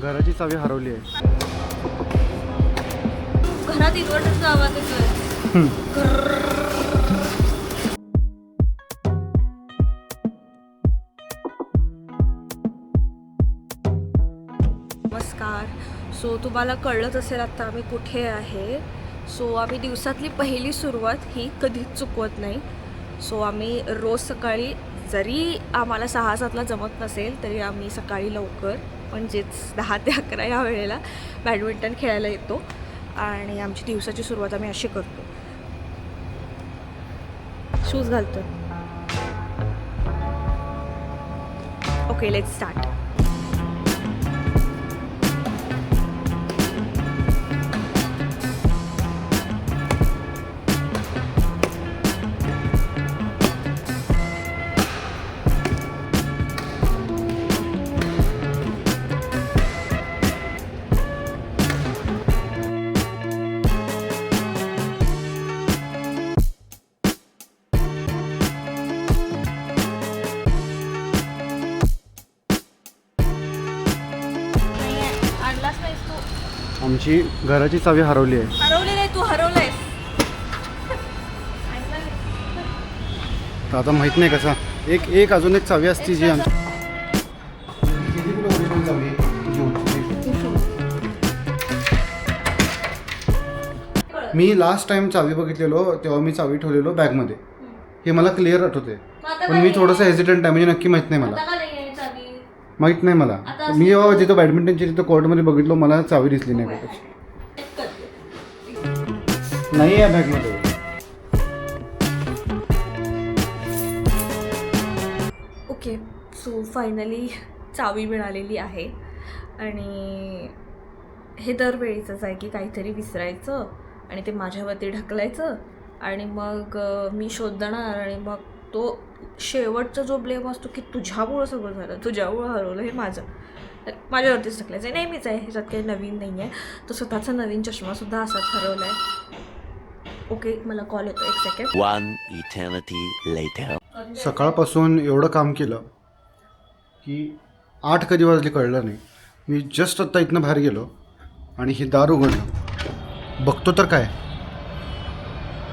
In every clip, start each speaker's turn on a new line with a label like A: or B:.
A: घराची चावी हरवली आहे.
B: घरात इन्व्हर्टरचा आवाज येतोय. नमस्कार. सो तुम्हाला कळलंच असेल आता आम्ही कुठे आहे. सो आम्ही दिवसातली पहिली सुरुवात ही कधीच चुकवत नाही. सो आम्ही रोज सकाळी जरी आम्हाला 6-7ला जमत नसेल तरी आम्ही सकाळी लवकर म्हणजेच 10 ते 11 या वेळेला बॅडमिंटन खेळायला येतो आणि आमची दिवसाची सुरुवात आम्ही अशी करतो. शूज घालतो. Okay, let's start.
A: आमची घराची चावी हरवली आहे.
B: हरवली नाही, तू हरवलायस.
A: तर आता माहित नाही कसा एक अजून एक चावी असती जी आमची. मी लास्ट टाइम चावी बघितलेलो तेव्हा मी चावी ठेवलेलो बॅगमध्ये. हे मला क्लिअर आठवते, पण मी थोडंसं हेजिटंट आहे, म्हणजे नक्की माहित नाही मला. माहित नाही मला. मी जेव्हा जिथं बॅडमिंटनच्या तिथं कोर्टमध्ये बघितलो मला चावी दिसली नाही बघायची. नाही आहे बॅगमध्ये.
B: ओके, सो फायनली चावी मिळालेली आहे आणि हे दरवेळीचंच आहे की काहीतरी विसरायचं आणि ते माझ्यावरती ढकलायचं आणि मग मी शोधणार आणि मग तो शेवटचा जो ब्लेम असतो की तुझ्यामुळं सगळं झालं, तुझ्यामुळं हरवलं, हे माझ्यावरतीच ढकलायचं. नेहमीच आहे, ह्याच्यात काही नवीन नाही आहे. तो स्वतःचा नवीन चष्मासुद्धा असाच हरवला आहे. ओके, मला कॉल येतो, एक सेकंड.
C: 1 eternity later.
A: सकाळपासून एवढं काम केलं की 8 कधी वाजले कळलं नाही. मी जस्ट आत्ता इथनं बाहेर गेलो आणि हे दार उघडलं. बघतो तर काय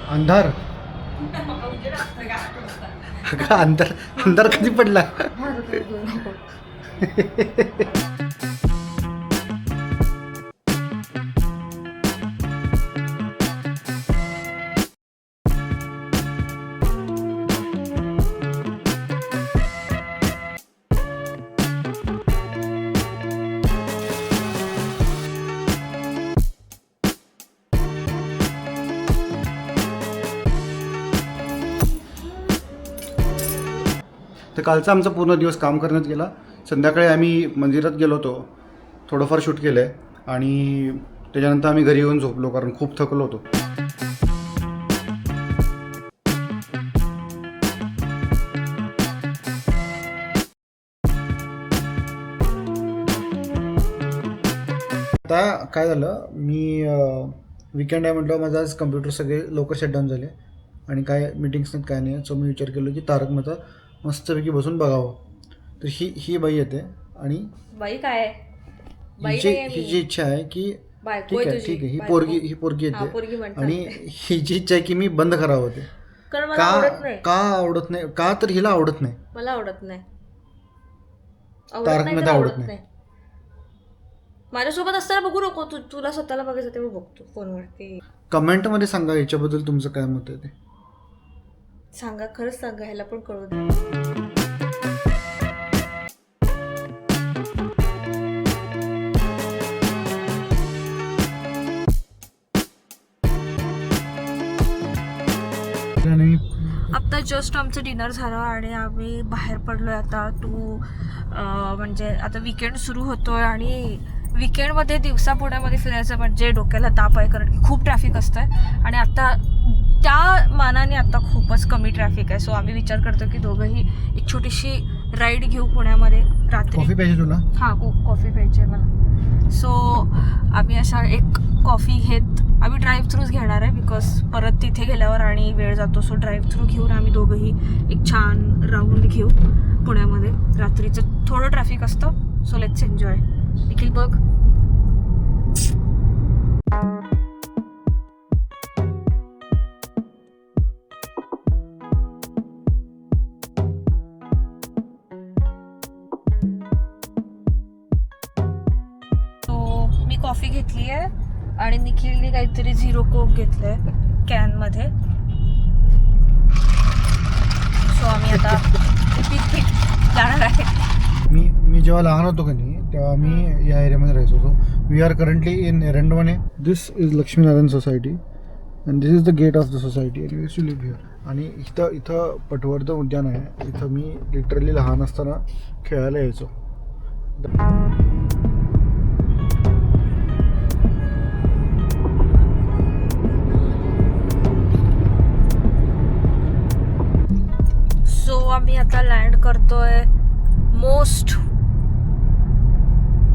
A: अंधार. अंधार कधी पडला. तर कालचा आमचा पूर्ण दिवस काम करण्यात गेला. संध्याकाळी आम्ही मंदिरात गेलो होतो, थोडंफार शूट केलं आहे आणि त्याच्यानंतर आम्ही घरी येऊन झोपलो कारण खूप थकलो होतो. आता काय झालं, मी वीकेंड आहे म्हटलं, माझं आज कम्प्युटर सगळे लवकर शटडाऊन झाले आणि काय मीटिंग्स नाहीत काय नाही. सो मी विचार केलो की तारक मेहता मस्तपैकी बसून बघावं. तर ही बाई येते आणि
B: बाई काय
A: हिची इच्छा आहे की ठीक आहे ही पोरगी येते आणि हिची इच्छा आहे की मी बंद करावं ते. का आवडत नाही का तर हिला आवडत नाही.
B: मला आवडत नाही,
A: तारक मेहता आवडत नाही.
B: माझ्यासोबत असताना बघू नको, तुला स्वतःला बघायचं तेव्हा बघतो फोनवरती.
A: कमेंटमध्ये सांगा याच्याबद्दल तुमचं काय मत आहे ते.
B: सांगा, खरंच सांगा, ह्याला पण कळू दे. आता जस्ट आमचं डिनर झालं आणि आम्ही बाहेर पडलो आहे. आता म्हणजे आता विकेंड सुरू होतोय आणि विकेंडमध्ये दिवसा पुण्यामध्ये फिरायचं म्हणजे डोक्याला ताप आहे कारण की खूप ट्रॅफिक असतं आहे आणि आता त्या मानाने आता खूपच कमी ट्रॅफिक आहे. सो आम्ही विचार करतो की दोघंही एक छोटीशी राईड घेऊ पुण्यामध्ये रात्री.
A: कॉफी पाहिजे तुला?
B: हां, कॉफी पाहिजे मला. सो आम्ही अशा एक कॉफी घेत आम्ही ड्राईव्ह थ्रूच घेणार आहे बिकॉज परत तिथे गेल्यावर आणि वेळ जातो. सो ड्राईव्ह थ्रू घेऊन आम्ही दोघंही एक छान राऊंड घेऊ पुण्यामध्ये. रात्रीचं थोडं ट्रॅफिक असतं, सो लेट्स एन्जॉय. निखिल बघ. मी कॉफी घेतली आहे आणि निखिलने काहीतरी 0 कोक घेतलंय कॅनमध्ये. सो आम्ही आता रिपीट जाणार आहे.
A: मी जेव्हा लहान होतो का नाही तेव्हा मी या एरियामध्ये राहायचो होतो. We are currently in Erandwane. This is Laxminarayan society and this is the gate of the society and we used to live here. आणि इथं पटवर्धन उद्यान आहे. इथं मी लिटरली लहान असताना खेळायला यायचो.
B: सो आम्ही आता लँड करतोय मोस्ट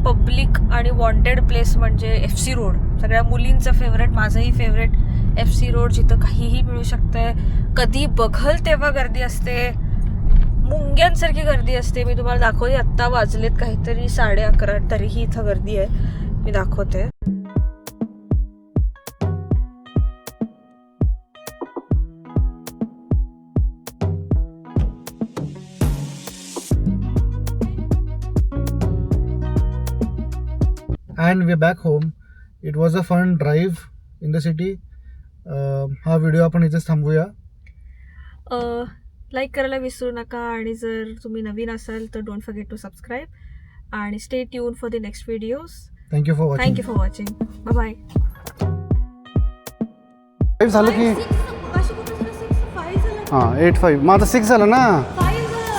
B: पब्लिक आणि वॉन्टेड प्लेस म्हणजे FC रोड. सगळ्या मुलींचं फेवरेट, माझंही फेवरेट FC रोड, जिथं काहीही मिळू शकतंय. कधी बघल तेव्हा गर्दी असते, मुंग्यांसारखी गर्दी असते. मी तुम्हाला दाखवते. आत्ता वाजलेत काहीतरी 11:30 तरीही इथं गर्दी आहे. मी दाखवते.
A: And we're back home. It was a fun drive in the city. हा व्हिडिओ आपण इथेच थांबूया.
B: लाईक करायला विसरू नका आणि जर तुम्ही नवीन असाल तर डोंट फॉरगेट टू सबस्क्राईब आणि stay tune for the next videos.
A: Thank you for watching.
B: Thank you for watching. Bye.
A: झालं की हां 8-5 मग आता 6 झालं ना.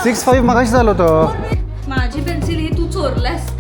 A: 6-5 मगाशी झालं होतं.
B: माझी पेन्सिल ही तू चोरलास.